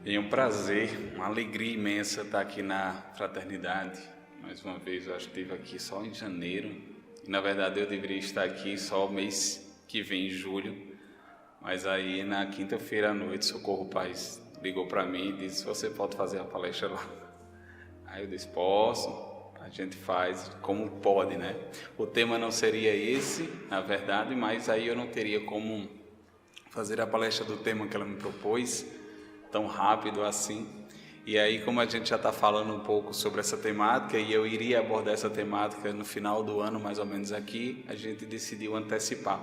É um prazer, uma alegria imensa estar aqui na Fraternidade. Mais uma vez, eu acho que estive aqui só em janeiro. E, na verdade, eu deveria estar aqui só o mês que vem, em julho. Mas aí, na quinta-feira à noite, Socorro Paz ligou para mim e disse: você pode fazer a palestra lá? Aí eu disse: posso. A gente faz como pode, né? O tema não seria esse, na verdade, mas aí eu não teria como fazer a palestra do tema que ela me propôs tão rápido assim. E aí, como a gente já está falando um pouco sobre essa temática, e eu iria abordar essa temática no final do ano, mais ou menos aqui, a gente decidiu antecipar.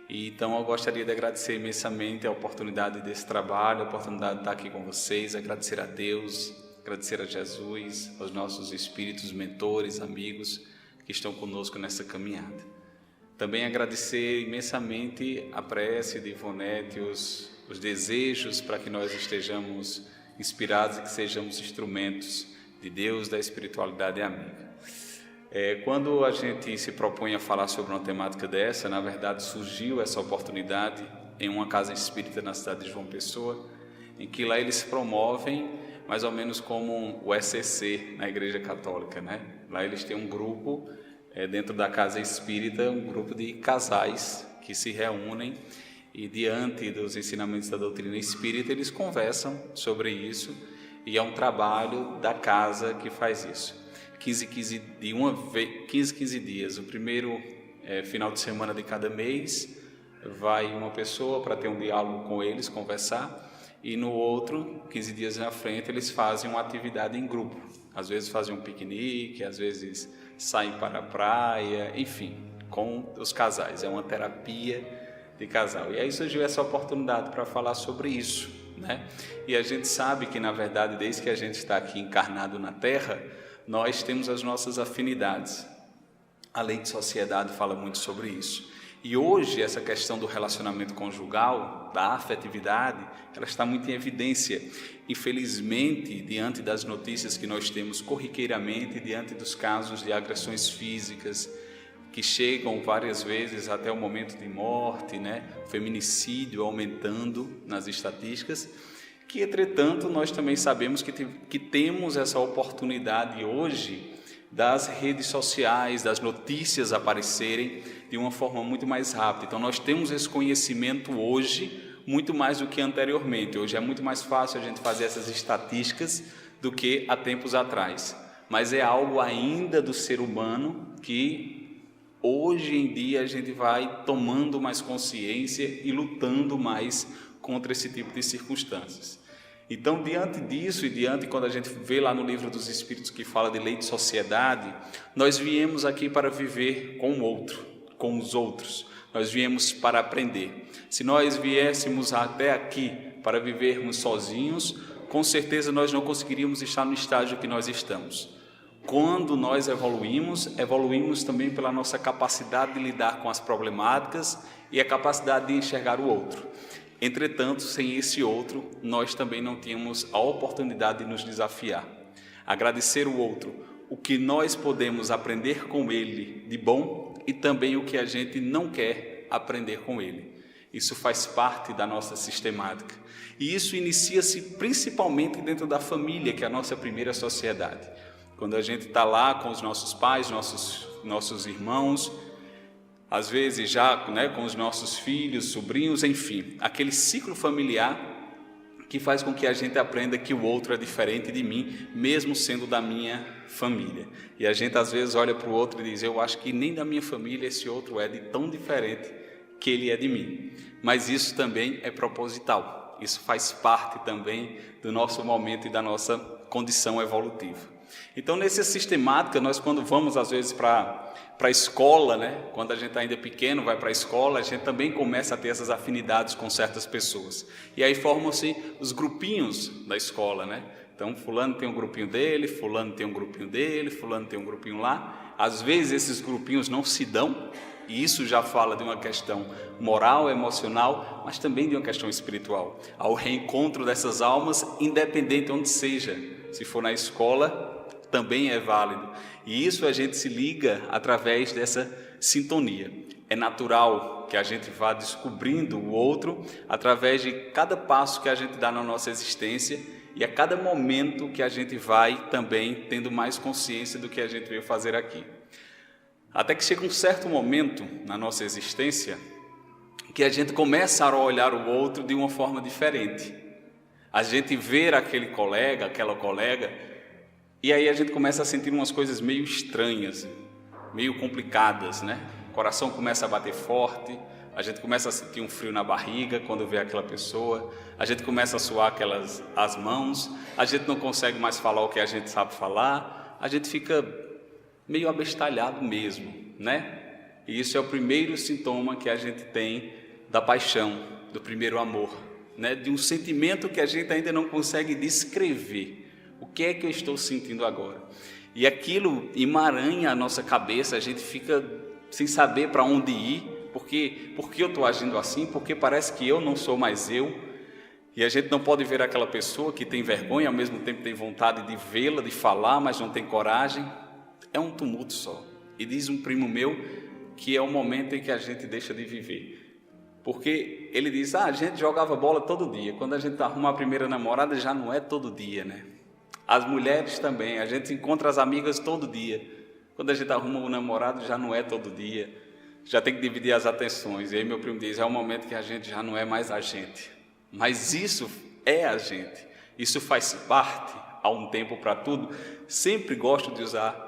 E então eu gostaria de agradecer imensamente a oportunidade desse trabalho, a oportunidade de estar aqui com vocês, agradecer a Deus, agradecer a Jesus, aos nossos espíritos, mentores, amigos que estão conosco nessa caminhada. Também agradecer imensamente a prece de Ivonete, os desejos para que nós estejamos inspirados e que sejamos instrumentos de Deus, da espiritualidade amiga. Quando a gente se propõe a falar sobre uma temática dessa, na verdade surgiu essa oportunidade em uma casa espírita na cidade de João Pessoa, em que lá eles promovem mais ou menos como o ECC na Igreja Católica, né? Lá eles têm um grupo dentro da casa espírita, um grupo de casais que se reúnem e diante dos ensinamentos da doutrina espírita eles conversam sobre isso, e é um trabalho da casa que faz isso. 15 dias. O primeiro final de semana de cada mês vai uma pessoa para ter um diálogo com eles, conversar, e no outro, 15 dias na frente, eles fazem uma atividade em grupo. Às vezes fazem um piquenique, às vezes saem para a praia, enfim, com os casais. É uma terapia de casal. E aí surgiu essa oportunidade para falar sobre isso, né? E a gente sabe que, na verdade, desde que a gente está aqui encarnado na Terra, nós temos as nossas afinidades. A lei de sociedade fala muito sobre isso. E hoje essa questão do relacionamento conjugal, da afetividade, ela está muito em evidência. Infelizmente, diante das notícias que nós temos corriqueiramente, diante dos casos de agressões físicas, que chegam várias vezes até o momento de morte, né? Feminicídio aumentando nas estatísticas, que entretanto nós também sabemos que temos essa oportunidade hoje das redes sociais, das notícias aparecerem de uma forma muito mais rápida. Então nós temos esse conhecimento hoje muito mais do que anteriormente. Hoje é muito mais fácil a gente fazer essas estatísticas do que há tempos atrás, mas é algo ainda do ser humano que hoje em dia a gente vai tomando mais consciência e lutando mais contra esse tipo de circunstâncias. Então, diante disso e quando a gente vê lá no Livro dos Espíritos que fala de lei de sociedade, nós viemos aqui para viver com o outro, com os outros. Nós viemos para aprender. Se nós viéssemos até aqui para vivermos sozinhos, com certeza nós não conseguiríamos estar no estágio que nós estamos. Quando nós evoluímos também pela nossa capacidade de lidar com as problemáticas e a capacidade de enxergar o outro. Entretanto, sem esse outro, nós também não tínhamos a oportunidade de nos desafiar. Agradecer o outro, o que nós podemos aprender com ele de bom e também o que a gente não quer aprender com ele. Isso faz parte da nossa sistemática. E isso inicia-se principalmente dentro da família, que é a nossa primeira sociedade. Quando a gente está lá com os nossos pais, nossos irmãos, às vezes já, né, com os nossos filhos, sobrinhos, enfim, aquele ciclo familiar que faz com que a gente aprenda que o outro é diferente de mim, mesmo sendo da minha família. E a gente às vezes olha para o outro e diz: eu acho que nem da minha família esse outro é de tão diferente que ele é de mim. Mas isso também é proposital, isso faz parte também do nosso momento e da nossa condição evolutiva. Então, nessa sistemática, nós quando vamos às vezes para a escola, né? Quando a gente ainda é pequeno, vai para a escola, a gente também começa a ter essas afinidades com certas pessoas. E aí formam-se os grupinhos da escola, né? Então, fulano tem um grupinho dele, fulano tem um grupinho dele, fulano tem um grupinho lá. Às vezes esses grupinhos não se dão, e isso já fala de uma questão moral, emocional, mas também de uma questão espiritual. Ao reencontro dessas almas, independente onde seja, se for na escola, também é válido. E isso a gente se liga através dessa sintonia. é natural que a gente vá descobrindo o outro através de cada passo que a gente dá na nossa existência e a cada momento que a gente vai também tendo mais consciência do que a gente veio fazer aqui. Até que chega um certo momento na nossa existência que a gente começa a olhar o outro de uma forma diferente. A gente vê aquele colega, aquela colega, e aí a gente começa a sentir umas coisas meio estranhas, meio complicadas, né? O coração começa a bater forte, a gente começa a sentir um frio na barriga quando vê aquela pessoa, a gente começa a suar as mãos, a gente não consegue mais falar o que a gente sabe falar, a gente fica meio abestalhado mesmo, né? E isso é o primeiro sintoma que a gente tem da paixão, do primeiro amor, né? De um sentimento que a gente ainda não consegue descrever. O que é que eu estou sentindo agora? E aquilo emaranha a nossa cabeça, a gente fica sem saber para onde ir, porque eu estou agindo assim, porque parece que eu não sou mais eu, e a gente não pode ver aquela pessoa que tem vergonha, ao mesmo tempo tem vontade de vê-la, de falar, mas não tem coragem. É um tumulto só. E diz um primo meu que é o momento em que a gente deixa de viver, porque ele diz, a gente jogava bola todo dia, quando a gente arruma a primeira namorada já não é todo dia, né? As mulheres também, a gente encontra as amigas todo dia, quando a gente arruma um namorado já não é todo dia, já tem que dividir as atenções. E aí meu primo diz, é o momento que a gente já não é mais a gente, mas isso é a gente, isso faz parte, há um tempo para tudo. Sempre gosto de usar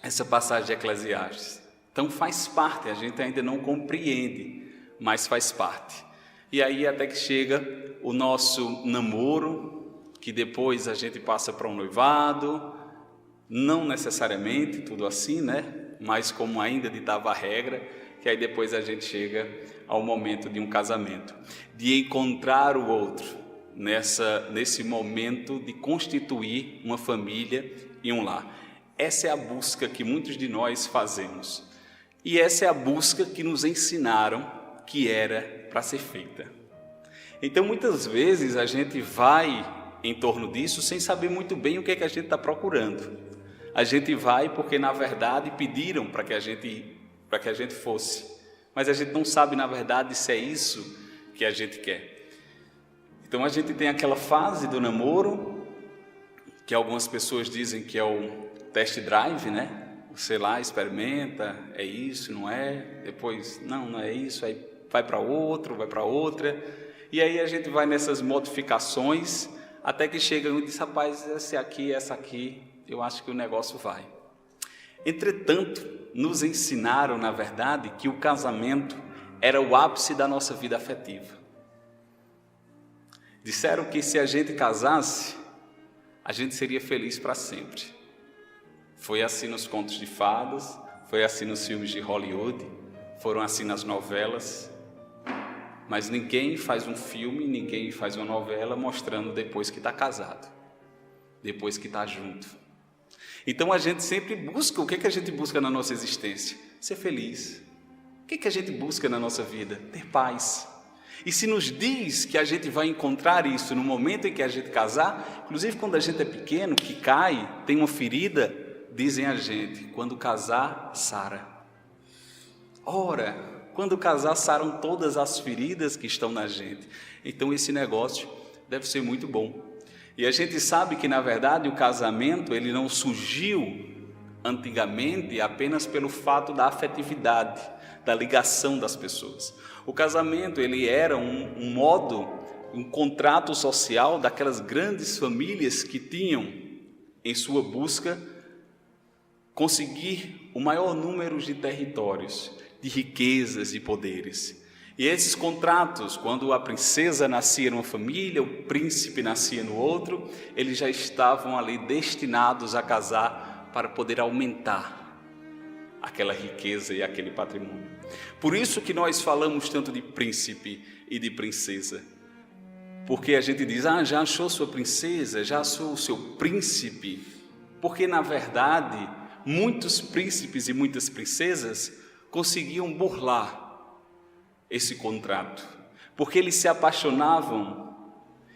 essa passagem de Eclesiastes. Então faz parte, a gente ainda não compreende, mas faz parte. E aí até que chega o nosso namoro, que depois a gente passa para um noivado, não necessariamente tudo assim, né? Mas como ainda ditava a regra, que aí depois a gente chega ao momento de um casamento, de encontrar o outro, nesse momento de constituir uma família e um lar. Essa é a busca que muitos de nós fazemos, e essa é a busca que nos ensinaram que era para ser feita. Então muitas vezes a gente vai em torno disso sem saber muito bem o que é que a gente está procurando. A gente vai porque na verdade pediram para que a gente fosse, mas a gente não sabe na verdade se é isso que a gente quer. Então a gente tem aquela fase do namoro, que algumas pessoas dizem que é o test drive, né? Você lá experimenta, é isso, não é? Depois, não é isso, aí vai para outro, vai para outra. E aí a gente vai nessas modificações, até que chega e diz, rapaz, essa aqui, eu acho que o negócio vai. Entretanto, nos ensinaram, na verdade, que o casamento era o ápice da nossa vida afetiva. Disseram que se a gente casasse, a gente seria feliz para sempre. Foi assim nos contos de fadas, foi assim nos filmes de Hollywood, foram assim nas novelas. Mas ninguém faz um filme, ninguém faz uma novela mostrando depois que está casado, depois que está junto. Então a gente sempre busca, o que é que a gente busca na nossa existência? Ser feliz. O que é que a gente busca na nossa vida? Ter paz. E se nos diz que a gente vai encontrar isso no momento em que a gente casar, inclusive quando a gente é pequeno, que cai, tem uma ferida, dizem a gente, quando casar, sara. Ora, quando casar, saram todas as feridas que estão na gente. Então esse negócio deve ser muito bom. E a gente sabe que, na verdade, o casamento ele não surgiu antigamente apenas pelo fato da afetividade, da ligação das pessoas. O casamento ele era um modo, um contrato social daquelas grandes famílias que tinham em sua busca conseguir o maior número de territórios, de riquezas e poderes. E esses contratos, quando a princesa nascia numa família, o príncipe nascia no outro, eles já estavam ali destinados a casar para poder aumentar aquela riqueza e aquele patrimônio. Por isso que nós falamos tanto de príncipe e de princesa, porque a gente diz, já achou sua princesa, já achou o seu príncipe, porque na verdade muitos príncipes e muitas princesas conseguiam burlar esse contrato, porque eles se apaixonavam,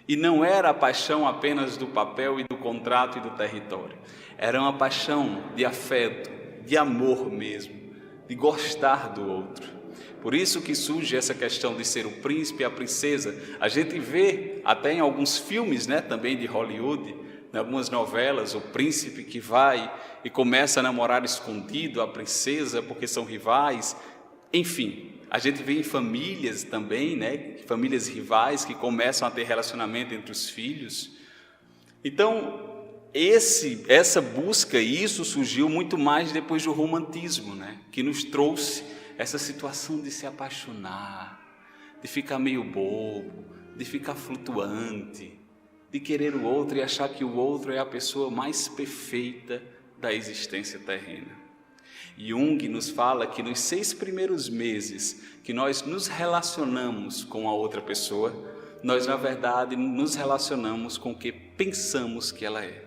e não era a paixão apenas do papel e do contrato e do território, era uma paixão de afeto, de amor mesmo, de gostar do outro. Por isso que surge essa questão de ser o príncipe e a princesa. A gente vê até em alguns filmes, né, também de Hollywood, em algumas novelas, o príncipe que vai e começa a namorar escondido a princesa porque são rivais. Enfim, a gente vê em famílias também, né, famílias rivais que começam a ter relacionamento entre os filhos. Então, essa busca, isso surgiu muito mais depois do romantismo, né, que nos trouxe essa situação de se apaixonar, de ficar meio bobo, de ficar flutuante, de querer o outro e achar que o outro é a pessoa mais perfeita da existência terrena. Jung nos fala que nos 6 primeiros meses que nós nos relacionamos com a outra pessoa, nós na verdade nos relacionamos com o que pensamos que ela é.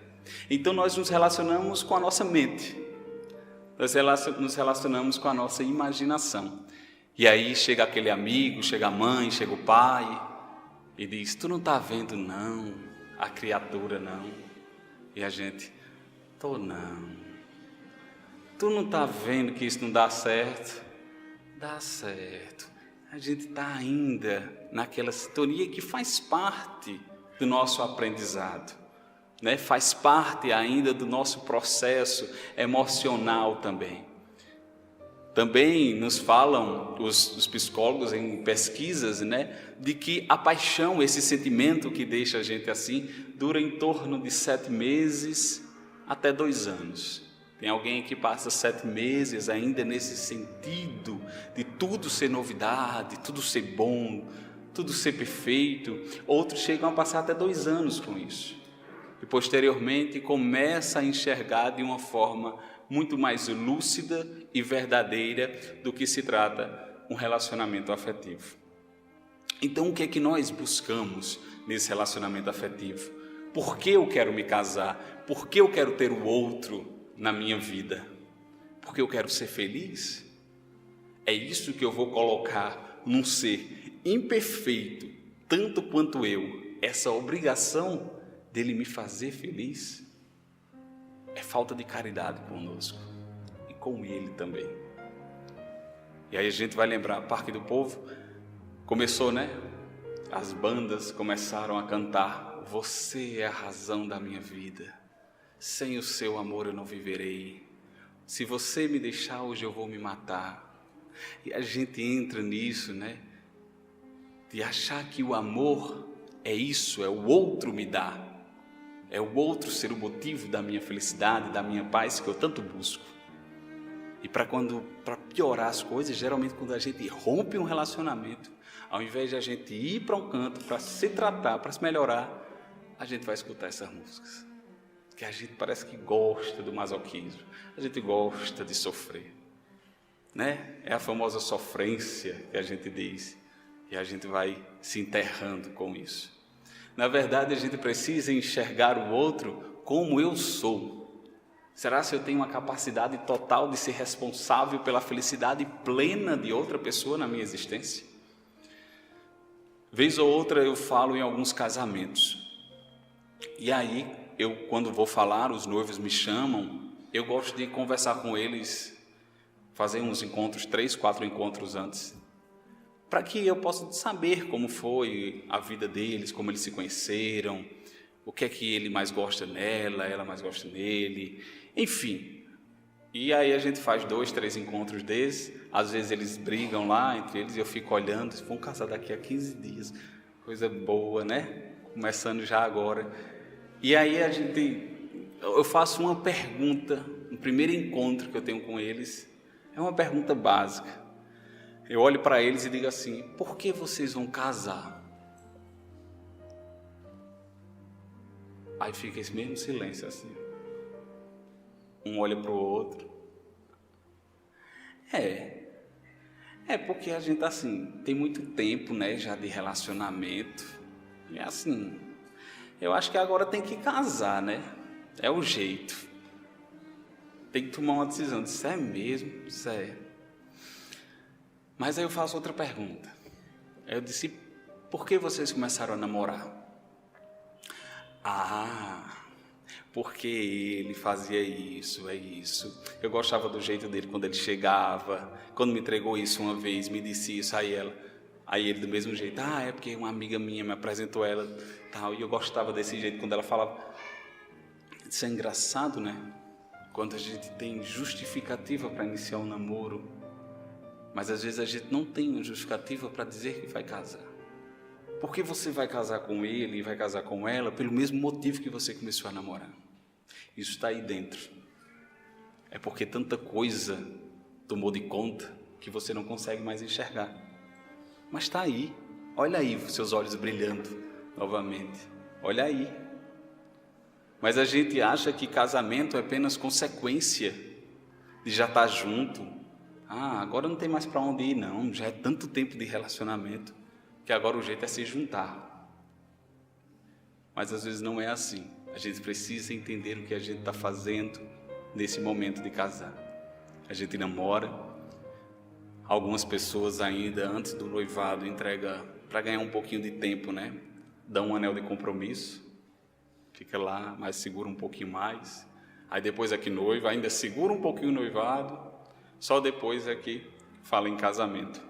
Então nós nos relacionamos com a nossa mente, nós nos relacionamos com a nossa imaginação. E aí chega aquele amigo, chega a mãe, chega o pai e diz: tu não está vendo não, a criatura não. E a gente: tô não. Tu não está vendo que isso não dá certo? Dá certo. A gente está ainda naquela sintonia que faz parte do nosso aprendizado, né? Faz parte ainda do nosso processo emocional também. Também nos falam os psicólogos em pesquisas, né, de que a paixão, esse sentimento que deixa a gente assim, dura em torno de 7 meses até 2 anos. Tem alguém que passa 7 meses ainda nesse sentido de tudo ser novidade, tudo ser bom, tudo ser perfeito. Outros chegam a passar até 2 anos com isso. E posteriormente começa a enxergar de uma forma muito mais lúcida e verdadeira do que se trata um relacionamento afetivo. Então, o que é que nós buscamos nesse relacionamento afetivo? Por que eu quero me casar? Por que eu quero ter o outro na minha vida? Porque eu quero ser feliz? É isso que eu vou colocar num ser imperfeito, tanto quanto eu, essa obrigação dele me fazer feliz? É falta de caridade conosco e com ele também. E aí a gente vai lembrar, Parque do Povo começou, né? As bandas começaram a cantar: você é a razão da minha vida, sem o seu amor eu não viverei, se você me deixar hoje eu vou me matar. E a gente entra nisso, né? De achar que o amor é isso, é o outro me dá. É o outro ser o motivo da minha felicidade, da minha paz que eu tanto busco. E para piorar as coisas, geralmente quando a gente rompe um relacionamento, ao invés de a gente ir para um canto para se tratar, para se melhorar, a gente vai escutar essas músicas. Que a gente parece que gosta do masoquismo, a gente gosta de sofrer, né? É a famosa sofrência que a gente diz, e a gente vai se enterrando com isso. Na verdade, a gente precisa enxergar o outro como eu sou. Será se eu tenho uma capacidade total de ser responsável pela felicidade plena de outra pessoa na minha existência? Vez ou outra eu falo em alguns casamentos. E aí, quando vou falar, os noivos me chamam, eu gosto de conversar com eles, fazer uns encontros, 3, 4 encontros antes, para que eu possa saber como foi a vida deles, como eles se conheceram, o que é que ele mais gosta nela, ela mais gosta nele, enfim. E aí a gente faz 2, 3 encontros desses, às vezes eles brigam lá entre eles e eu fico olhando, vão casar daqui a 15 dias, coisa boa, né? Começando já agora. E aí eu faço uma pergunta, no primeiro encontro que eu tenho com eles, é uma pergunta básica. Eu olho para eles e digo assim: por que vocês vão casar? Aí fica esse mesmo silêncio assim. Um olha para o outro. É porque a gente assim, tem muito tempo, né, já de relacionamento. E assim, eu acho que agora tem que casar, né? É o jeito. Tem que tomar uma decisão. Isso é mesmo? Isso é. Mas aí eu faço outra pergunta. Eu disse: por que vocês começaram a namorar? porque ele fazia isso, é isso. Eu gostava do jeito dele quando ele chegava, quando me entregou isso uma vez, me disse isso, aí ele do mesmo jeito, é porque uma amiga minha me apresentou ela, tal, e eu gostava desse jeito quando ela falava. Isso é engraçado, né? Quando a gente tem justificativa para iniciar um namoro, mas às vezes a gente não tem uma justificativa para dizer que vai casar. Porque você vai casar com ele e vai casar com ela pelo mesmo motivo que você começou a namorar. Isso está aí dentro. É porque tanta coisa tomou de conta que você não consegue mais enxergar. Mas está aí. Olha aí seus olhos brilhando novamente. Olha aí. Mas a gente acha que casamento é apenas consequência de já estar junto. Agora não tem mais para onde ir, não. Já é tanto tempo de relacionamento que agora o jeito é se juntar. Mas às vezes não é assim. A gente precisa entender o que a gente está fazendo nesse momento de casar. A gente namora. Algumas pessoas ainda antes do noivado entregam para ganhar um pouquinho de tempo, né? Dão um anel de compromisso. Fica lá, mas segura um pouquinho mais. Aí depois é que noiva, ainda segura um pouquinho o noivado. Só depois é que fala em casamento.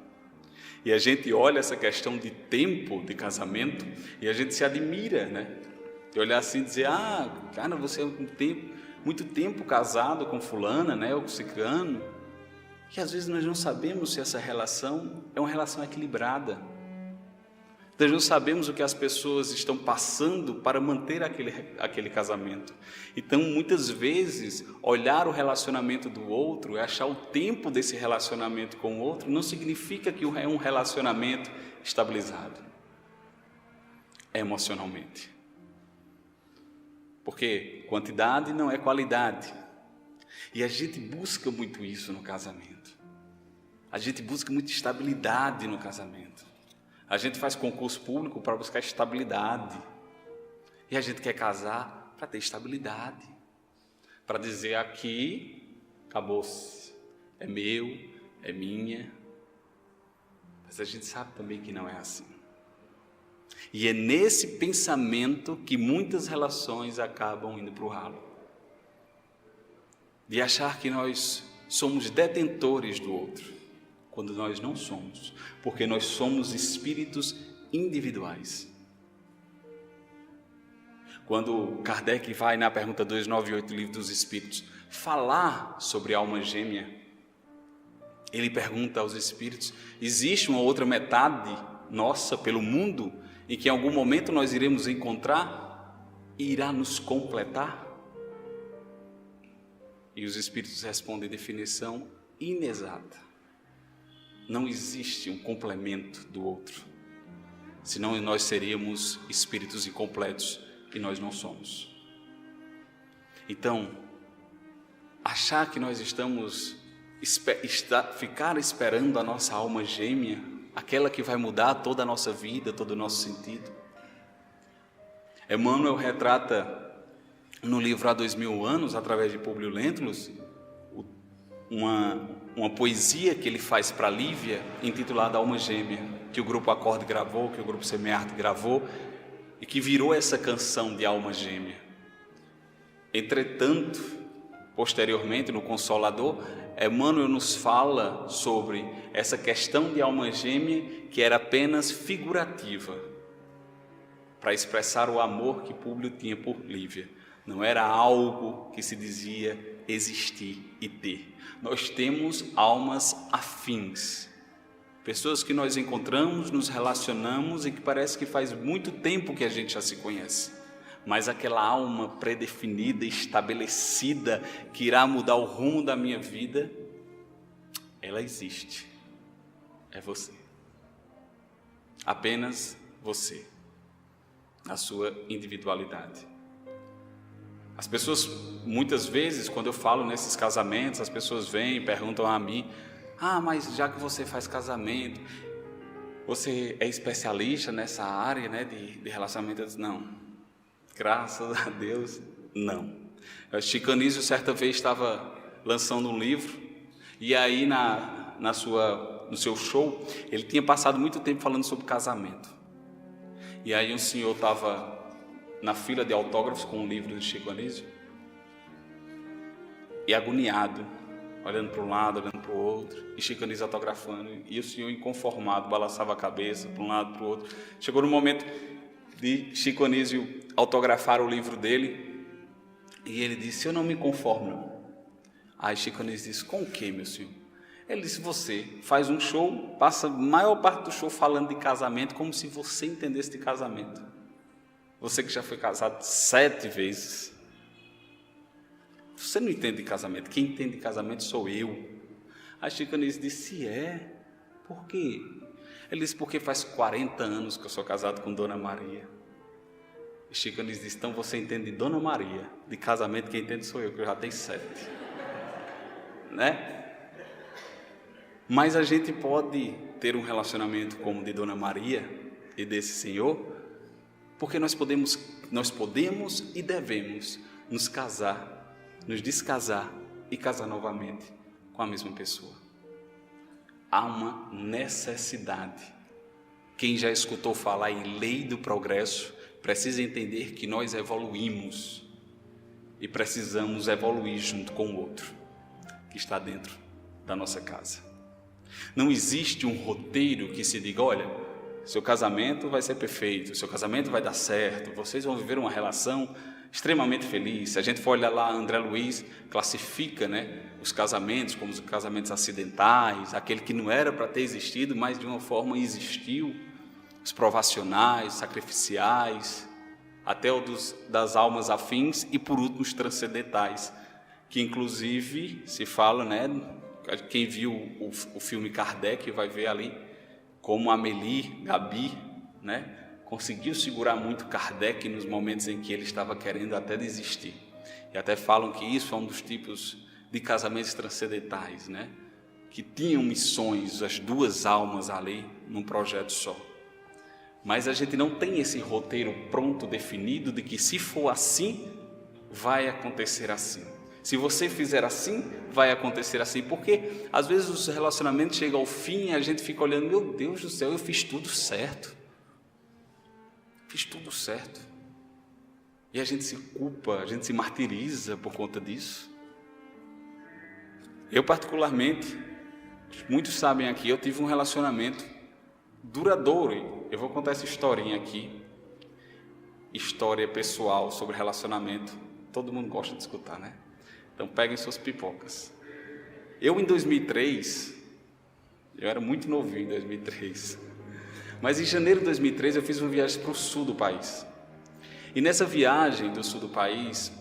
E a gente olha essa questão de tempo de casamento e a gente se admira, né? De olhar assim e dizer, cara, você é muito tempo casado com fulana, né? Ou com ciclano. E às vezes nós não sabemos se essa relação é uma relação equilibrada. Nós não sabemos o que as pessoas estão passando para manter aquele casamento. Então, muitas vezes, olhar o relacionamento do outro, achar o tempo desse relacionamento com o outro, não significa que é um relacionamento estabilizado emocionalmente. Porque quantidade não é qualidade. E a gente busca muito isso no casamento. A gente busca muita estabilidade no casamento. A gente faz concurso público para buscar estabilidade. E a gente quer casar para ter estabilidade. Para dizer aqui, acabou-se. É meu, é minha. Mas a gente sabe também que não é assim. E é nesse pensamento que muitas relações acabam indo para o ralo. De achar que nós somos detentores do outro. Quando nós não somos, porque nós somos espíritos individuais. Quando Kardec vai na pergunta 298 do Livro dos Espíritos falar sobre a alma gêmea, ele pergunta aos espíritos, existe uma outra metade nossa pelo mundo em que em algum momento nós iremos encontrar e irá nos completar? E os espíritos respondem definição inexata. Não existe um complemento do outro, senão nós seríamos espíritos incompletos e nós não somos. Então, achar que nós ficar esperando a nossa alma gêmea, aquela que vai mudar toda a nossa vida, todo o nosso sentido. Emmanuel retrata no livro Há 2000 anos, através de Públio Lentulus, uma poesia que ele faz para Lívia, intitulada Alma Gêmea, que o grupo Acorde gravou, que o grupo Semearte gravou, e que virou essa canção de Alma Gêmea. Entretanto, posteriormente, no Consolador, Emmanuel nos fala sobre essa questão de alma gêmea que era apenas figurativa, para expressar o amor que Públio tinha por Lívia. Não era algo que se dizia existir e ter. Nós temos almas afins, pessoas que nós encontramos, nos relacionamos e que parece que faz muito tempo que a gente já se conhece. Mas aquela alma predefinida, estabelecida, que irá mudar o rumo da minha vida, ela existe. É você. Apenas você, na sua individualidade. As pessoas, muitas vezes, quando eu falo nesses casamentos, as pessoas vêm e perguntam a mim, mas já que você faz casamento, você é especialista nessa área, né, de relacionamento? Eu disse, não, graças a Deus, não. Chico Anísio, certa vez, estava lançando um livro, e aí no seu show, ele tinha passado muito tempo falando sobre casamento. E aí um senhor estava na fila de autógrafos com um livro de Chico Anísio, e agoniado, olhando para um lado, olhando para o outro, e Chico Anísio autografando, e o senhor inconformado, balançava a cabeça para um lado, para o outro. Chegou no momento de Chico Anísio autografar o livro dele, e ele disse: eu não me conformo, não. Aí Chico Anísio disse: com o que, meu senhor? Ele disse: você faz um show, passa a maior parte do show falando de casamento, como se você entendesse de casamento. Você que já foi casado 7 vezes, você não entende de casamento. Quem entende de casamento sou eu. Aí Chico Anísio disse: por quê? Ele disse: porque faz 40 anos que eu sou casado com Dona Maria. E Chico Anísio disse: então você entende de Dona Maria, de casamento quem entende sou eu, que eu já tenho 7. Né? Mas a gente pode ter um relacionamento como o de Dona Maria e desse Senhor, porque nós podemos e devemos nos casar, nos descasar e casar novamente com a mesma pessoa. Há uma necessidade. Quem já escutou falar em lei do progresso precisa entender que nós evoluímos e precisamos evoluir junto com o outro que está dentro da nossa casa. Não existe um roteiro que se diga: olha, seu casamento vai ser perfeito, seu casamento vai dar certo, vocês vão viver uma relação extremamente feliz. Se a gente for olhar lá, André Luiz classifica, os casamentos como os casamentos acidentais, aquele que não era para ter existido, mas de uma forma existiu, os provacionais, sacrificiais, até o das almas afins e, por último, os transcendentais, que inclusive se fala, quem viu o filme Kardec vai ver ali como Amélie, Gabi, conseguiu segurar muito Kardec nos momentos em que ele estava querendo até desistir. E até falam que isso é um dos tipos de casamentos transcendentais, que tinham missões, as duas almas ali, num projeto só. Mas a gente não tem esse roteiro pronto, definido, de que se for assim, vai acontecer assim. Se você fizer assim, vai acontecer assim. Porque às vezes os relacionamentos chegam ao fim e a gente fica olhando: meu Deus do céu, eu fiz tudo certo. Fiz tudo certo. E a gente se culpa, a gente se martiriza por conta disso. Eu particularmente, muitos sabem aqui, eu tive um relacionamento duradouro. Eu vou contar essa historinha aqui. História pessoal sobre relacionamento. Todo mundo gosta de escutar, Então peguem suas pipocas. Eu em 2003, eu era muito novinho em 2003, mas em janeiro de 2003 eu fiz uma viagem para o sul do país. E nessa viagem do sul do país,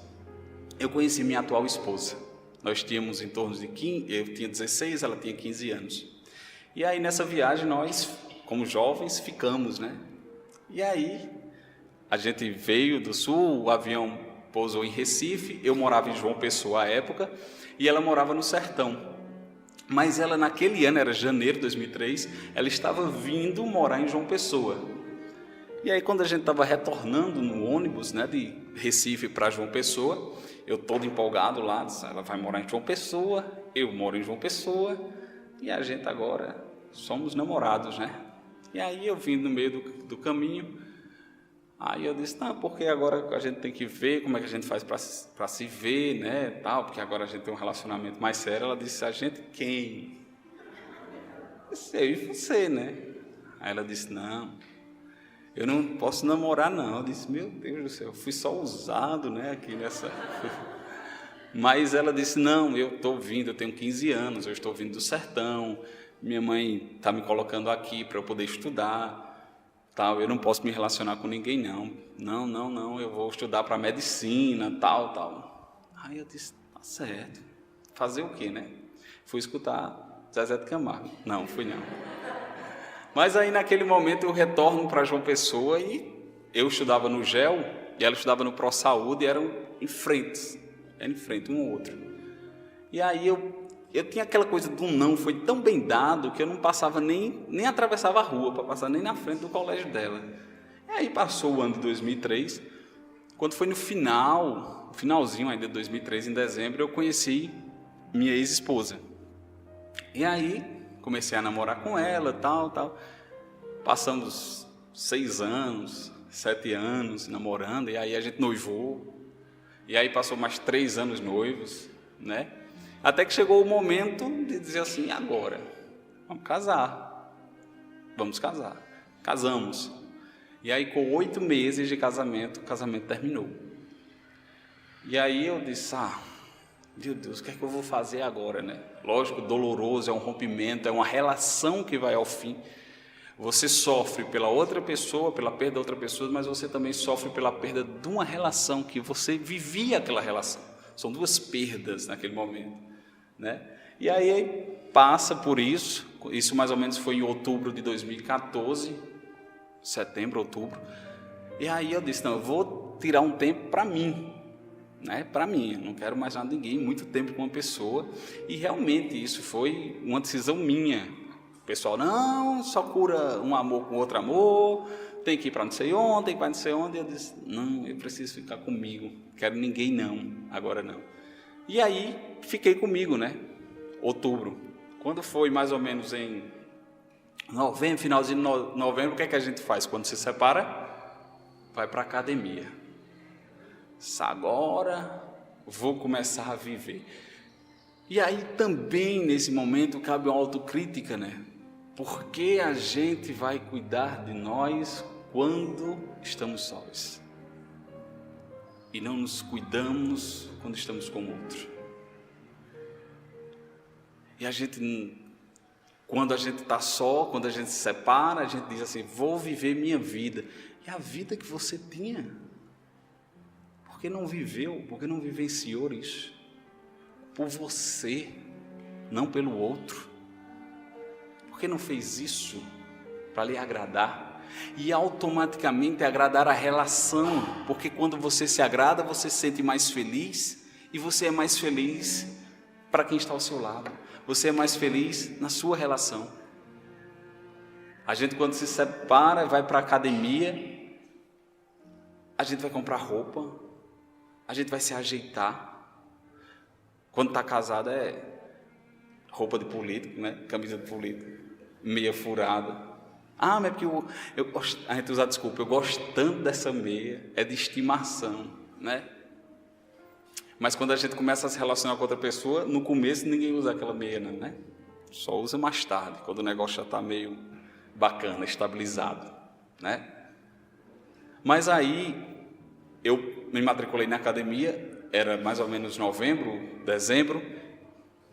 eu conheci minha atual esposa. Nós tínhamos em torno de 15, eu tinha 16, ela tinha 15 anos. E aí nessa viagem nós, como jovens, ficamos, E aí a gente veio do sul, o avião pousou em Recife, eu morava em João Pessoa à época, e ela morava no sertão. Mas ela naquele ano, era janeiro de 2003, ela estava vindo morar em João Pessoa. E aí quando a gente estava retornando no ônibus, de Recife para João Pessoa, eu todo empolgado lá, ela vai morar em João Pessoa, eu moro em João Pessoa, e a gente agora somos namorados, E aí eu vim no meio do caminho. Aí eu disse: não, porque agora a gente tem que ver como é que a gente faz para se ver, tal, porque agora a gente tem um relacionamento mais sério. Ela disse: a gente quem? Eu disse: eu e você, Aí ela disse: não, eu não posso namorar, não. Eu disse: meu Deus do céu, eu fui só usado, aqui nessa... Mas ela disse: não, eu estou vindo, eu tenho 15 anos, eu estou vindo do sertão, minha mãe está me colocando aqui para eu poder estudar, eu não posso me relacionar com ninguém, não, eu vou estudar para medicina, tal. Aí eu disse: tá certo, fazer o quê, Fui escutar Zezé de Camargo. Não, fui não. Mas aí naquele momento eu retorno para João Pessoa e eu estudava no GEL e ela estudava no ProSaúde e eram em frente um ao outro. E aí eu tinha aquela coisa do não, foi tão bem dado que eu não passava nem atravessava a rua para passar nem na frente do colégio dela. E aí passou o ano de 2003, quando foi no finalzinho ainda de 2003, em dezembro, eu conheci minha ex-esposa. E aí comecei a namorar com ela, tal. Passamos 6 anos, 7 anos namorando, e aí a gente noivou. E aí passou mais 3 anos noivos. né? Até que chegou o momento de dizer assim, agora, vamos casar. Casamos. E aí, com 8 meses de casamento, o casamento terminou. E aí eu disse, meu Deus, o que é que eu vou fazer agora, né? Lógico, doloroso, é um rompimento, é uma relação que vai ao fim. Você sofre pela outra pessoa, pela perda da outra pessoa, mas você também sofre pela perda de uma relação que você vivia aquela relação. São 2 perdas naquele momento, né? E aí passa por isso mais ou menos foi em outubro de 2014, setembro, outubro. E aí eu disse, não, eu vou tirar um tempo para mim, né? Para mim, eu não quero mais nada de ninguém, muito tempo com uma pessoa. E realmente isso foi uma decisão minha. O pessoal, não, só cura um amor com outro amor, tem que ir para não sei onde, tem que ir para não sei onde. Eu disse, não, eu preciso ficar comigo, quero ninguém não, agora não. E aí fiquei comigo, né? Outubro. Quando foi mais ou menos em novembro, finalzinho de novembro, o que é que a gente faz? Quando se separa, vai para a academia. Agora vou começar a viver. E aí também nesse momento cabe uma autocrítica, né? Por que a gente vai cuidar de nós quando estamos sós? E não nos cuidamos quando estamos com o outro. E a gente, quando a gente está só, quando a gente se separa, a gente diz assim, vou viver minha vida. E a vida que você tinha, por que não viveu? Por que não vivenciou isso? Por você, não pelo outro. Por que não fez isso para lhe agradar? E automaticamente agradar a relação, porque quando você se agrada, você se sente mais feliz, e você é mais feliz para quem está ao seu lado. Você é mais feliz na sua relação. A gente quando se separa, vai para a academia, a gente vai comprar roupa, a gente vai se ajeitar. Quando está casado é roupa de político, né? Camisa de político, meia furada. Mas é porque eu gosto, a gente usa desculpa, eu gosto tanto dessa meia, é de estimação, né? Mas quando a gente começa a se relacionar com outra pessoa, no começo ninguém usa aquela meia, não, né? Só usa mais tarde, quando o negócio já está meio bacana, estabilizado, né? Mas aí eu me matriculei na academia, era mais ou menos novembro, dezembro,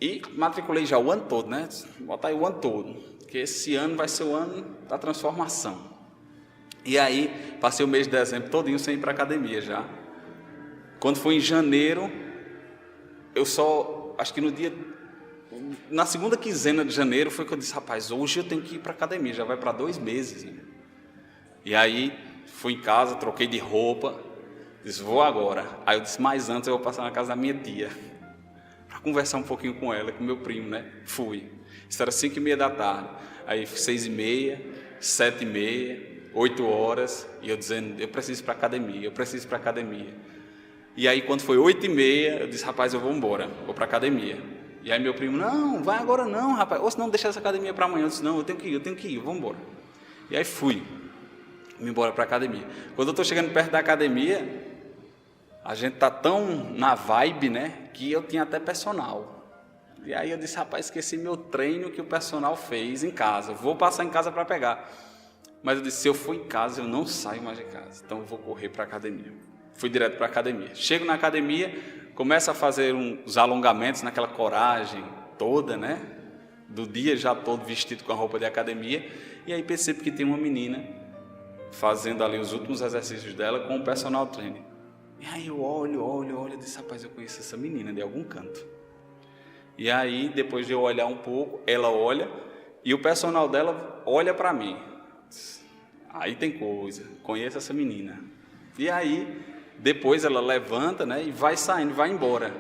e matriculei já o ano todo, né? Botar aí o ano todo, porque esse ano vai ser o ano da transformação. E aí passei o mês de dezembro todinho sem ir para a academia já. Quando foi em janeiro, eu só, acho que na segunda quinzena de janeiro foi que eu disse, rapaz, hoje eu tenho que ir para a academia, já vai para 2 meses. Né? E aí fui em casa, troquei de roupa, disse, vou agora. Aí eu disse, mas antes eu vou passar na casa da minha tia, para conversar um pouquinho com ela, com meu primo, né? Fui. Isso era 5h30 da tarde, aí 6h30, 7h30, 8 horas, e eu dizendo, eu preciso ir para a academia, E aí quando foi 8h30, eu disse, rapaz, eu vou embora, vou para a academia. E aí meu primo, não, vai agora não, rapaz, ou senão deixa essa academia para amanhã. Eu disse, não, eu tenho que ir, vamos embora. E aí fui embora para a academia. Quando eu estou chegando perto da academia, a gente está tão na vibe, né, que eu tinha até personal. E aí eu disse, rapaz, esqueci meu treino que o personal fez em casa, vou passar em casa para pegar. Mas eu disse, se eu for em casa, eu não saio mais de casa, então eu vou correr para a academia. Fui direto para a academia. Chego na academia, começo a fazer uns alongamentos naquela coragem toda, né, do dia já todo vestido com a roupa de academia, e aí percebo que tem uma menina fazendo ali os últimos exercícios dela com o personal trainer. E aí eu olho, e disse, rapaz, eu conheço essa menina de algum canto. E aí, depois de eu olhar um pouco, ela olha, e o personal dela olha para mim. Aí tem coisa, conheço essa menina. E aí, depois ela levanta, né, e vai saindo, vai embora.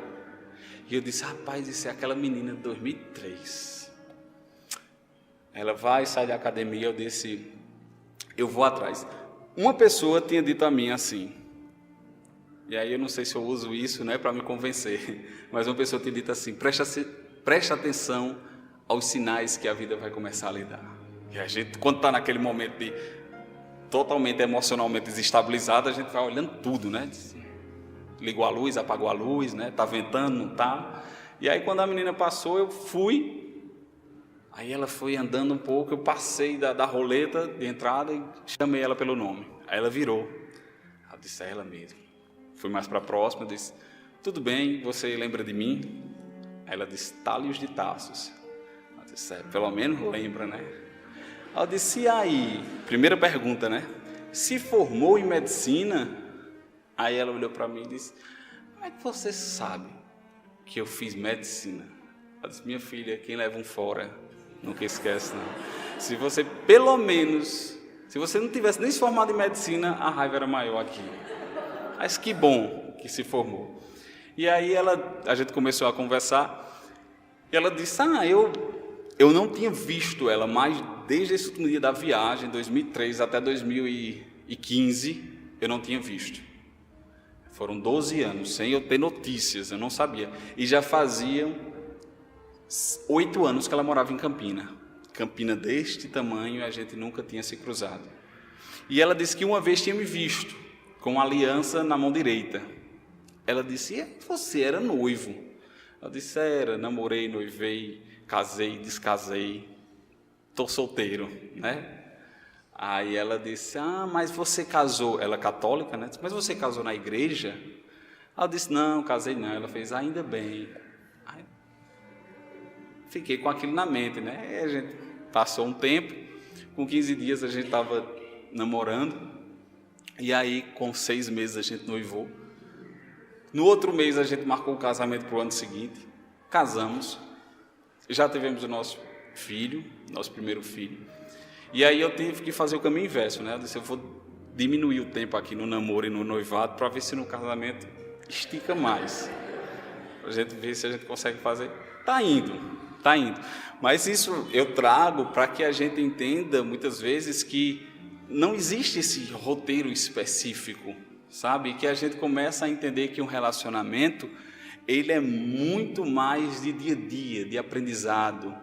E eu disse, rapaz, isso é aquela menina de 2003. Ela vai, sai da academia, eu disse, eu vou atrás. Uma pessoa tinha dito a mim assim, e aí eu não sei se eu uso isso, né, para me convencer, mas uma pessoa tinha dito assim, preste atenção aos sinais que a vida vai começar a lhe dar. E a gente, quando está naquele momento de totalmente emocionalmente desestabilizado, a gente vai olhando tudo, né? Ligou a luz, apagou a luz, né? Está ventando, não está? E aí quando a menina passou, eu fui, aí ela foi andando um pouco, eu passei da roleta de entrada e chamei ela pelo nome. Aí ela virou, eu disse, é ela mesmo. Fui mais para a próxima, disse, tudo bem, você lembra de mim? Aí ela disse, Tálios de Tarsos. Eu disse, pelo menos lembra, né? Aí eu disse, e aí? Primeira pergunta, né? Se formou em medicina? Aí ela olhou para mim e disse, como é que você sabe que eu fiz medicina? Eu disse, minha filha, quem leva um fora, nunca esquece, não. Se você, pelo menos, se você não tivesse nem se formado em medicina, a raiva era maior aqui. Mas que bom que se formou. E aí a gente começou a conversar, e ela disse, eu não tinha visto ela mais desde esse último dia da viagem, 2003 até 2015, eu não tinha visto. Foram 12 anos, sem eu ter notícias, eu não sabia. E já faziam 8 anos que ela morava em Campina. Campina deste tamanho, a gente nunca tinha se cruzado. E ela disse que uma vez tinha me visto, com uma aliança na mão direita. Ela disse, você era noivo? Eu disse, era, namorei, noivei, casei, descasei, estou solteiro, né? Aí ela disse, mas você casou, ela é católica, né? Mas você casou na igreja? Eu disse, não, casei não. Ela fez, ainda bem. Aí, fiquei com aquilo na mente, né? Aí a gente passou um tempo, com 15 dias a gente estava namorando, e aí com 6 meses a gente noivou. No outro mês a gente marcou o casamento para o ano seguinte, casamos, já tivemos o nosso filho, nosso primeiro filho, e aí eu tive que fazer o caminho inverso, né? Eu disse, eu vou diminuir o tempo aqui no namoro e no noivado para ver se no casamento estica mais, para a gente ver se a gente consegue fazer. Está indo, mas isso eu trago para que a gente entenda muitas vezes que não existe esse roteiro específico, sabe? Que a gente começa a entender que um relacionamento, ele é muito mais de dia a dia, de aprendizado,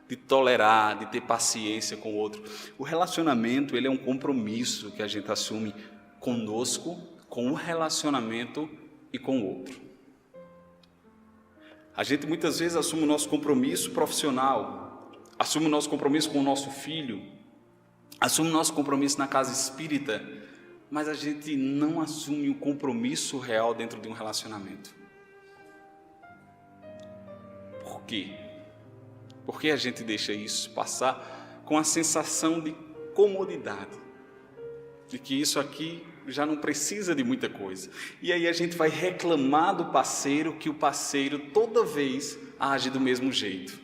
de tolerar, de ter paciência com o outro. O relacionamento, ele é um compromisso que a gente assume conosco, com o relacionamento e com o outro. A gente muitas vezes assume o nosso compromisso profissional, assume o nosso compromisso com o nosso filho, assume o nosso compromisso na casa espírita, mas a gente não assume o compromisso real dentro de um relacionamento. Por quê? Porque a gente deixa isso passar com a sensação de comodidade, de que isso aqui já não precisa de muita coisa. E aí a gente vai reclamar do parceiro, que o parceiro toda vez age do mesmo jeito.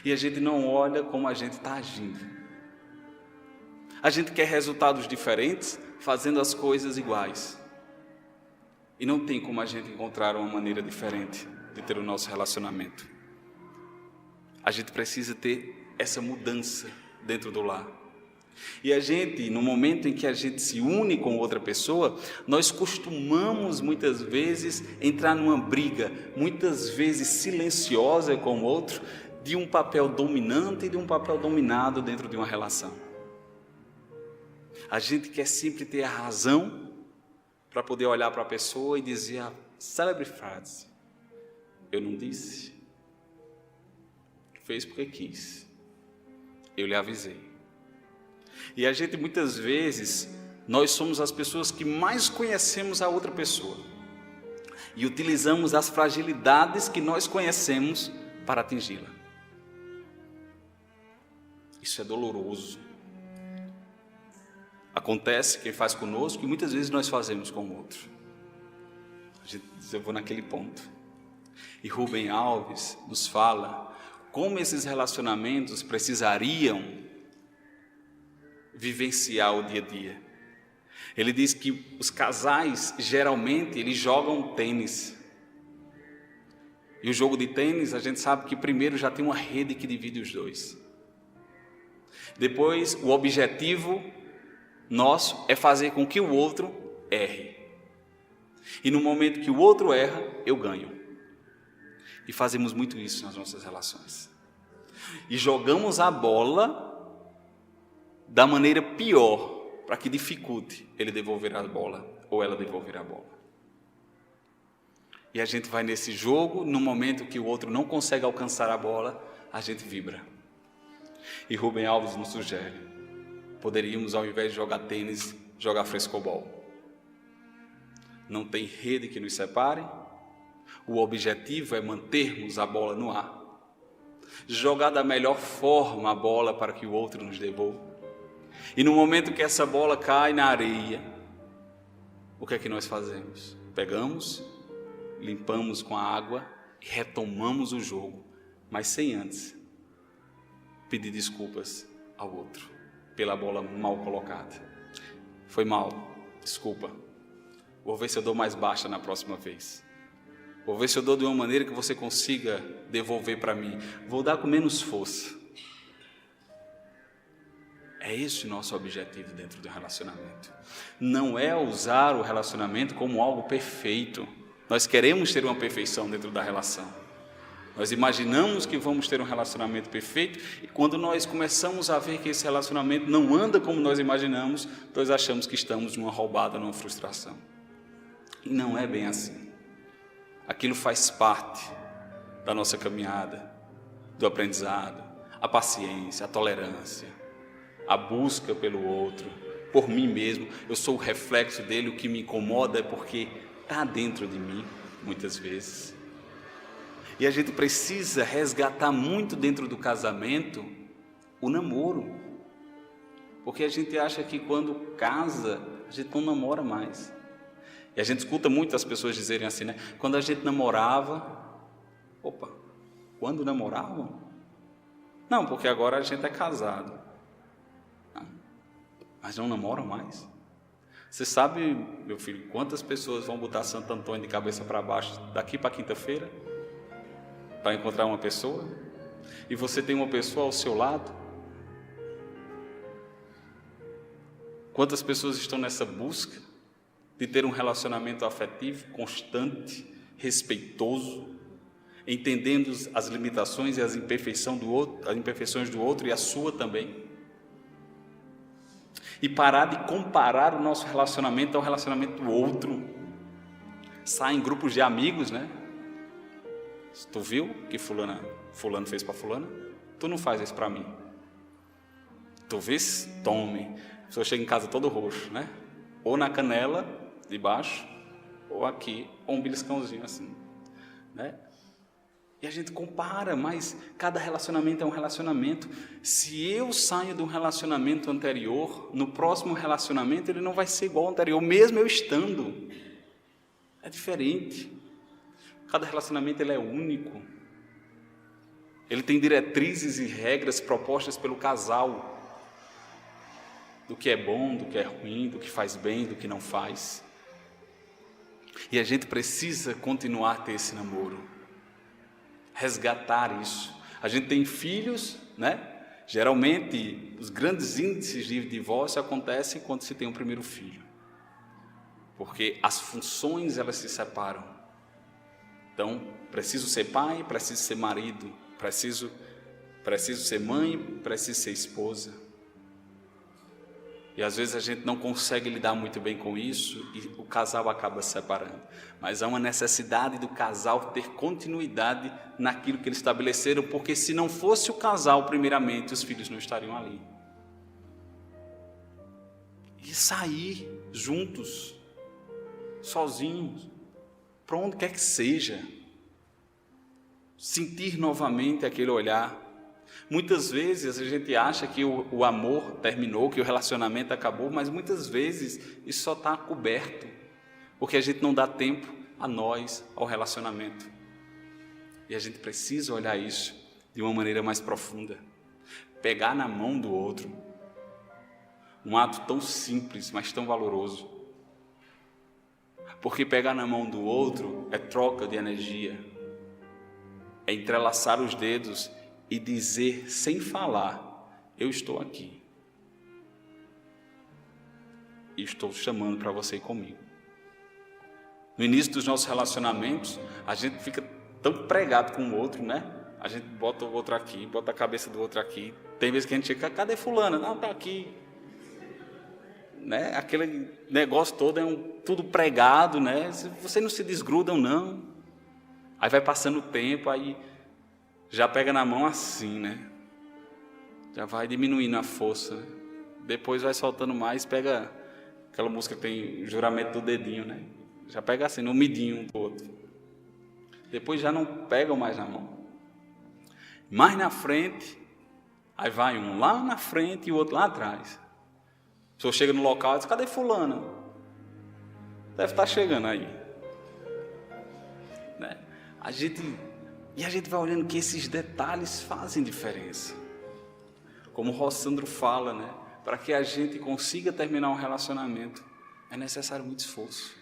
E a gente não olha como a gente está agindo. A gente quer resultados diferentes, fazendo as coisas iguais. E não tem como a gente encontrar uma maneira diferente de ter o nosso relacionamento. A gente precisa ter essa mudança dentro do lar. E a gente, no momento em que a gente se une com outra pessoa, nós costumamos muitas vezes entrar numa briga, muitas vezes silenciosa com o outro, de um papel dominante e de um papel dominado dentro de uma relação. A gente quer sempre ter a razão para poder olhar para a pessoa e dizer a célebre frase, eu não disse, fez porque quis, eu lhe avisei. E a gente muitas vezes, nós somos as pessoas que mais conhecemos a outra pessoa e utilizamos as fragilidades que nós conhecemos para atingi-la. Isso é doloroso. Acontece que faz conosco e muitas vezes nós fazemos com o outro. A gente diz, eu vou naquele ponto. E Rubem Alves nos fala como esses relacionamentos precisariam vivenciar o dia a dia. Ele diz que os casais, geralmente, eles jogam tênis. E o jogo de tênis, a gente sabe que primeiro já tem uma rede que divide os dois. Depois, o objetivo nosso é fazer com que o outro erre. E no momento que o outro erra, eu ganho. E fazemos muito isso nas nossas relações. E jogamos a bola da maneira pior, para que dificulte ele devolver a bola, ou ela devolver a bola. E a gente vai nesse jogo, no momento que o outro não consegue alcançar a bola, a gente vibra. E Rubem Alves nos sugere: poderíamos, ao invés de jogar tênis, jogar frescobol. Não tem rede que nos separe. O objetivo é mantermos a bola no ar. Jogar da melhor forma a bola para que o outro nos devolva. E no momento que essa bola cai na areia, o que é que nós fazemos? Pegamos, limpamos com a água e retomamos o jogo, mas sem antes pedir desculpas ao outro pela bola mal colocada. Foi mal, desculpa. Vou ver se eu dou mais baixa na próxima vez. Vou ver se eu dou de uma maneira que você consiga devolver para mim. Vou dar com menos força. É esse o nosso objetivo dentro do relacionamento. Não é usar o relacionamento como algo perfeito. Nós queremos ter uma perfeição dentro da relação. Nós imaginamos que vamos ter um relacionamento perfeito e quando nós começamos a ver que esse relacionamento não anda como nós imaginamos, nós achamos que estamos numa roubada, numa frustração. E não é bem assim. Aquilo faz parte da nossa caminhada, do aprendizado, a paciência, a tolerância, a busca pelo outro, por mim mesmo. Eu sou o reflexo dele, o que me incomoda é porque está dentro de mim, muitas vezes. E a gente precisa resgatar muito dentro do casamento o namoro. Porque a gente acha que quando casa, a gente não namora mais. E a gente escuta muito as pessoas dizerem assim, né? Quando a gente namorava... Opa, quando namoravam? Não, porque agora a gente é casado. Não, mas não namoram mais. Você sabe, meu filho, quantas pessoas vão botar Santo Antônio de cabeça para baixo daqui para quinta-feira? Para encontrar uma pessoa? E você tem uma pessoa ao seu lado? Quantas pessoas estão nessa busca de ter um relacionamento afetivo constante, respeitoso, entendendo as limitações e as imperfeições do outro e a sua também? E parar de comparar o nosso relacionamento ao relacionamento do outro. Sai em grupos de amigos, né? Tu viu que fulano fez para fulana? Tu não faz isso para mim. Tu vês? Tome. A pessoa chega em casa todo roxo, né? Ou na canela de baixo, ou aqui, ou um beliscãozinho assim, né? E a gente compara, mas cada relacionamento é um relacionamento. Se eu saio de um relacionamento anterior, no próximo relacionamento ele não vai ser igual ao anterior, mesmo eu estando. É diferente. Cada relacionamento ele é único. Ele tem diretrizes e regras propostas pelo casal. Do que é bom, do que é ruim, do que faz bem, do que não faz. E a gente precisa continuar a ter esse namoro. Resgatar isso. A gente tem filhos, né? Geralmente, os grandes índices de divórcio acontecem quando se tem um primeiro filho. Porque as funções, elas se separam. Então, preciso ser pai, preciso ser marido, preciso ser mãe, preciso ser esposa. E às vezes a gente não consegue lidar muito bem com isso e o casal acaba se separando. Mas há uma necessidade do casal ter continuidade naquilo que eles estabeleceram, porque se não fosse o casal, primeiramente, os filhos não estariam ali. E sair juntos, sozinhos, para onde quer que seja. Sentir novamente aquele olhar. Muitas vezes a gente acha que o amor terminou, que o relacionamento acabou, mas muitas vezes isso só está coberto, porque a gente não dá tempo a nós, ao relacionamento. E a gente precisa olhar isso de uma maneira mais profunda. Pegar na mão do outro, um ato tão simples, mas tão valoroso. Porque pegar na mão do outro é troca de energia, é entrelaçar os dedos e dizer sem falar, eu estou aqui. E estou chamando para você ir comigo. No início dos nossos relacionamentos, a gente fica tão pregado com o outro, né? A gente bota o outro aqui, bota a cabeça do outro aqui. Tem vezes que a gente chega, cadê fulana? Não, está aqui. Né? Aquele negócio todo é tudo pregado, né? Vocês não se desgrudam, não. Aí vai passando o tempo, aí já pega na mão assim, né? Já vai diminuindo a força, né? Depois vai soltando mais, pega aquela música que tem juramento do dedinho, né? Já pega assim, no midinho um do outro. Depois já não pegam mais na mão. Mais na frente, aí vai um lá na frente e o outro lá atrás. A pessoa chega no local e diz, cadê fulana? Deve estar chegando aí. Né? A gente vai olhando que esses detalhes fazem diferença. Como o Rossandro fala, né? Para que a gente consiga terminar um relacionamento, é necessário muito esforço.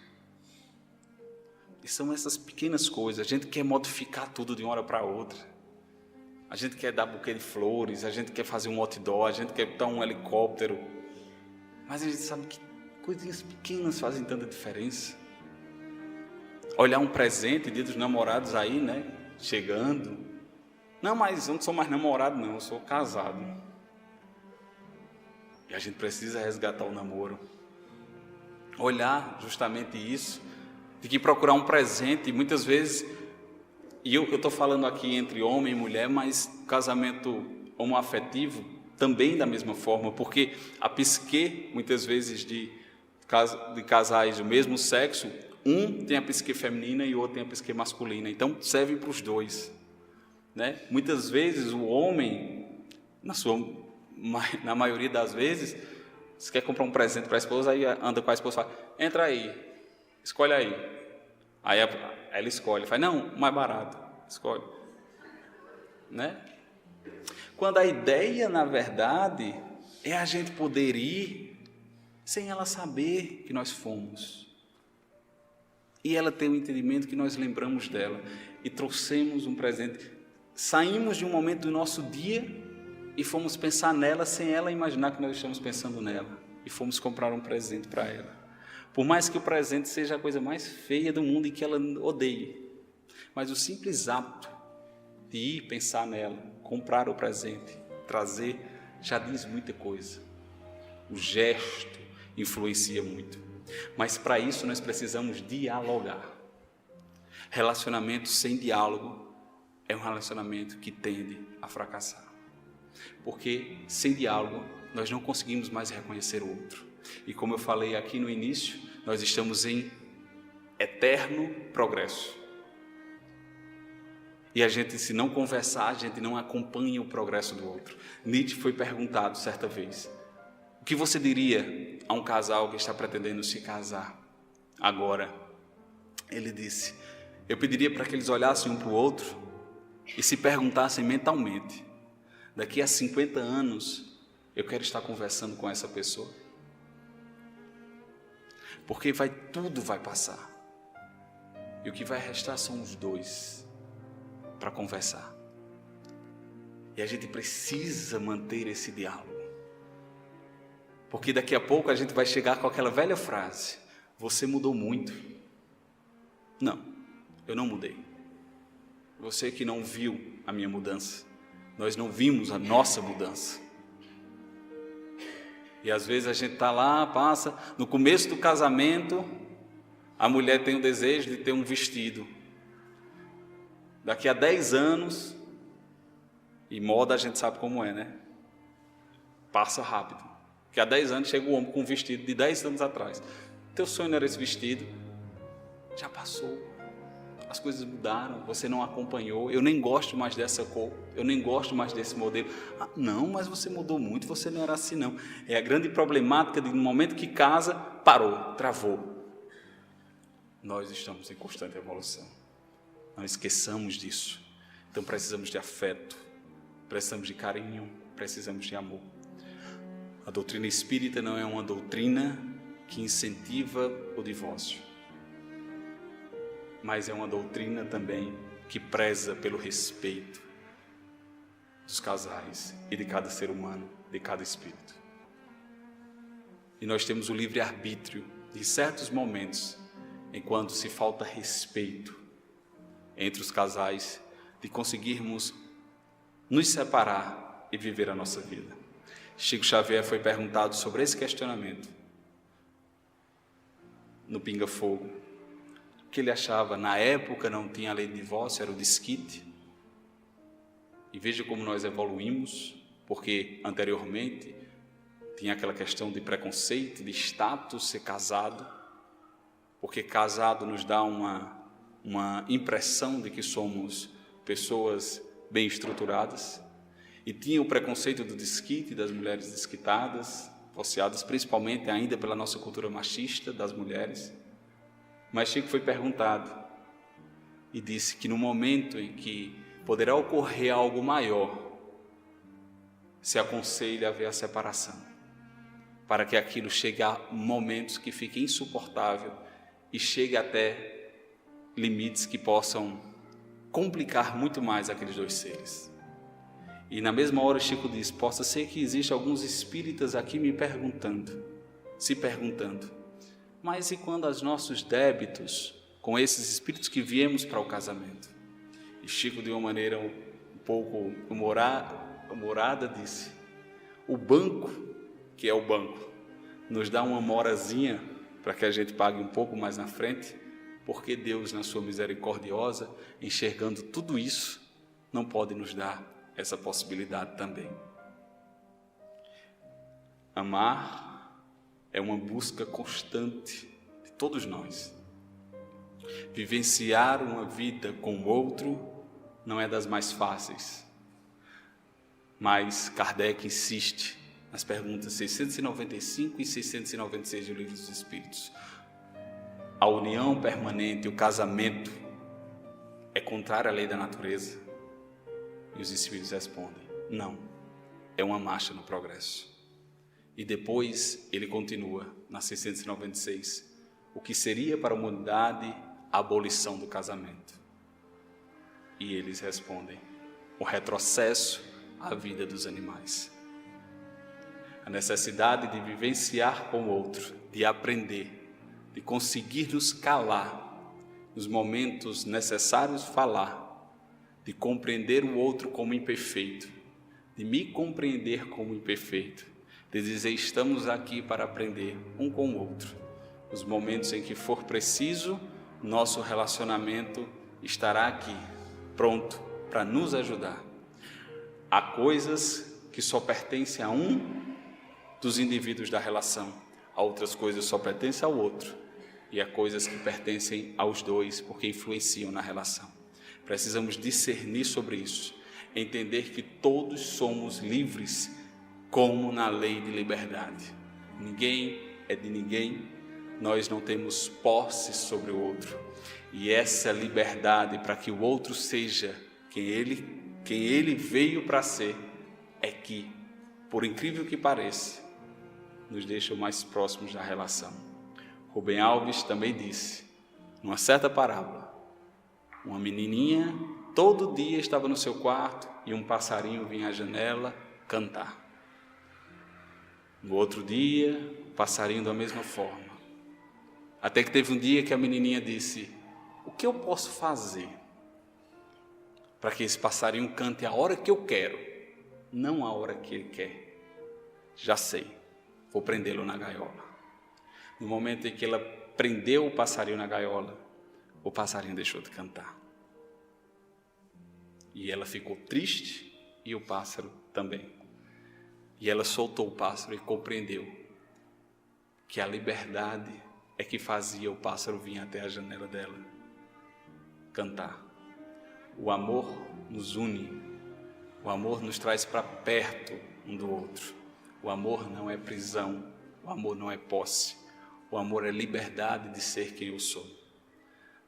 E são essas pequenas coisas. A gente quer modificar tudo de uma hora para outra. A gente quer dar buquê de flores, a gente quer fazer um outdoor, a gente quer botar um helicóptero. Mas a gente sabe que coisinhas pequenas fazem tanta diferença. Olhar um presente, dia dos namorados aí, né? Chegando. Não, mas eu não sou mais namorado, não, eu sou casado. E a gente precisa resgatar o namoro. Olhar justamente isso, de que procurar um presente, muitas vezes, e eu estou falando aqui entre homem e mulher, mas casamento homoafetivo também da mesma forma, porque a psique, muitas vezes, de casais do mesmo sexo, um tem a psique feminina e o outro tem a psique masculina, então serve para os dois. Né? Muitas vezes o homem, na maioria das vezes, você quer comprar um presente para a esposa, aí anda com a esposa e fala, entra aí, escolhe aí. Aí ela escolhe, fala, não, mais barato, escolhe. Né? Quando a ideia, na verdade, é a gente poder ir sem ela saber que nós fomos. E ela ter o entendimento que nós lembramos dela e trouxemos um presente. Saímos de um momento do nosso dia e fomos pensar nela sem ela imaginar que nós estamos pensando nela. E fomos comprar um presente para ela. Por mais que o presente seja a coisa mais feia do mundo e que ela odeie. Mas o simples ato de ir pensar nela, comprar o presente, trazer, já diz muita coisa. O gesto influencia muito. Mas para isso nós precisamos dialogar. Relacionamento sem diálogo é um relacionamento que tende a fracassar. Porque sem diálogo nós não conseguimos mais reconhecer o outro. E como eu falei aqui no início, nós estamos em eterno progresso. E a gente, se não conversar, a gente não acompanha o progresso do outro. Nietzsche foi perguntado certa vez, o que você diria a um casal que está pretendendo se casar agora? Ele disse, eu pediria para que eles olhassem um para o outro e se perguntassem mentalmente, daqui a 50 anos, eu quero estar conversando com essa pessoa? Porque tudo vai passar. E o que vai restar são os dois para conversar. E a gente precisa manter esse diálogo. Porque daqui a pouco a gente vai chegar com aquela velha frase, você mudou muito. Não, eu não mudei. Você que não viu a minha mudança. Nós não vimos a nossa mudança. E às vezes a gente está lá, passa, no começo do casamento, a mulher tem o desejo de ter um vestido. Daqui a 10 anos, e moda a gente sabe como é, né? Passa rápido. Porque há 10 anos chega o homem com um vestido de 10 anos atrás. Teu sonho era esse vestido, já passou. As coisas mudaram, você não acompanhou, eu nem gosto mais dessa cor, eu nem gosto mais desse modelo. Ah, não, mas você mudou muito, você não era assim não. É a grande problemática de no momento que casa, parou, travou. Nós estamos em constante evolução. Não esqueçamos disso. Então precisamos de afeto, precisamos de carinho, precisamos de amor. A doutrina espírita não é uma doutrina que incentiva o divórcio, mas é uma doutrina também que preza pelo respeito dos casais e de cada ser humano, de cada espírito. E nós temos o livre-arbítrio em certos momentos, enquanto se falta respeito entre os casais, de conseguirmos nos separar e viver a nossa vida. Chico Xavier foi perguntado sobre esse questionamento no Pinga Fogo. que ele achava, na época não tinha a lei de divórcio, era o desquite. E veja como nós evoluímos, porque anteriormente tinha aquela questão de preconceito, de status, ser casado, porque casado nos dá uma impressão de que somos pessoas bem estruturadas. E tinha o preconceito do desquite, das mulheres desquitadas, divorciadas, principalmente ainda pela nossa cultura machista das mulheres. Mas Chico foi perguntado e disse que no momento em que poderá ocorrer algo maior, se aconselha a ver a separação, para que aquilo chegue a momentos que fique insuportável e chegue até limites que possam complicar muito mais aqueles dois seres. E na mesma hora Chico diz, possa ser que existam alguns espíritas aqui se perguntando, mas e quando os nossos débitos com esses espíritos que viemos para o casamento? E Chico, de uma maneira um pouco humorada, disse, o banco, que é o banco, nos dá uma morazinha para que a gente pague um pouco mais na frente, porque Deus, na sua misericordiosa, enxergando tudo isso, não pode nos dar essa possibilidade também. Amar é uma busca constante de todos nós. Vivenciar uma vida com o outro não é das mais fáceis, mas Kardec insiste nas perguntas 695 e 696 do Livro dos Espíritos. A união permanente, o casamento, é contrário à lei da natureza? E os Espíritos respondem, não, é uma marcha no progresso. E depois ele continua, na 696, o que seria para a humanidade a abolição do casamento. E eles respondem, o retrocesso à vida dos animais. A necessidade de vivenciar com o outro, de aprender, de conseguir nos calar, nos momentos necessários falar, de compreender o outro como imperfeito, de me compreender como imperfeito, de dizer estamos aqui para aprender um com o outro. Os momentos em que for preciso, nosso relacionamento estará aqui, pronto para nos ajudar. Há coisas que só pertencem a um dos indivíduos da relação, há outras coisas que só pertencem ao outro, e há coisas que pertencem aos dois, porque influenciam na relação. Precisamos discernir sobre isso, entender que todos somos livres, como na lei de liberdade. Ninguém é de ninguém, nós não temos posse sobre o outro. E essa liberdade para que o outro seja quem ele veio para ser, é que, por incrível que pareça, nos deixa mais próximos da relação. Rubem Alves também disse, numa certa parábola, uma menininha todo dia estava no seu quarto e um passarinho vinha à janela cantar. No outro dia, o passarinho da mesma forma. Até que teve um dia que a menininha disse, o que eu posso fazer para que esse passarinho cante a hora que eu quero, não a hora que ele quer? Já sei, vou prendê-lo na gaiola. No momento em que ela prendeu o passarinho na gaiola, o passarinho deixou de cantar. E ela ficou triste e o pássaro também. E ela soltou o pássaro e compreendeu que a liberdade é que fazia o pássaro vir até a janela dela cantar. O amor nos une, o amor nos traz para perto um do outro. O amor não é prisão, o amor não é posse, o amor é liberdade de ser quem eu sou.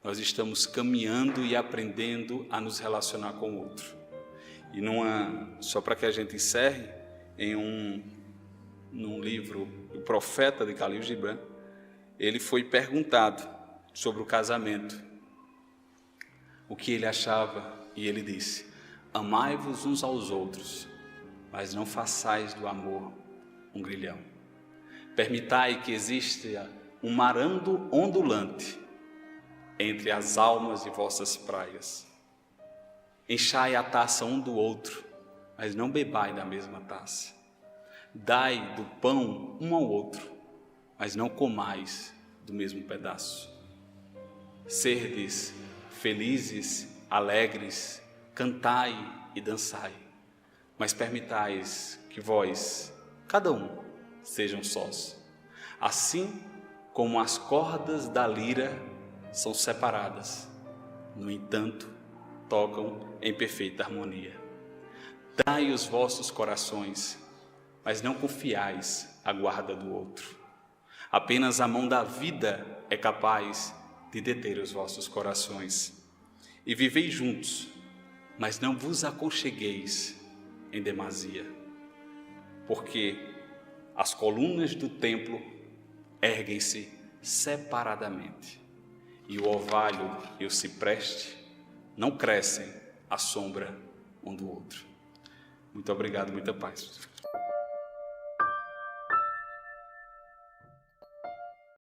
Nós estamos caminhando e aprendendo a nos relacionar com o outro. E só para que a gente encerre, num livro, O Profeta de Khalil Gibran, ele foi perguntado sobre o casamento, o que ele achava, e ele disse, amai-vos uns aos outros, mas não façais do amor um grilhão. Permitai que exista um marando ondulante entre as almas de vossas praias. Enchai a taça um do outro, mas não bebai da mesma taça. Dai do pão um ao outro, mas não comais do mesmo pedaço. serdes felizes, alegres, cantai e dançai, mas permitais que vós, cada um, sejam sós, assim como as cordas da lira são separadas, no entanto, tocam em perfeita harmonia. Dai os vossos corações, mas não confiais à guarda do outro. Apenas a mão da vida é capaz de deter os vossos corações. E vivei juntos, mas não vos aconchegueis em demasia, porque as colunas do templo erguem-se separadamente, e o orvalho e o cipreste não crescem à sombra um do outro. Muito obrigado, muita paz.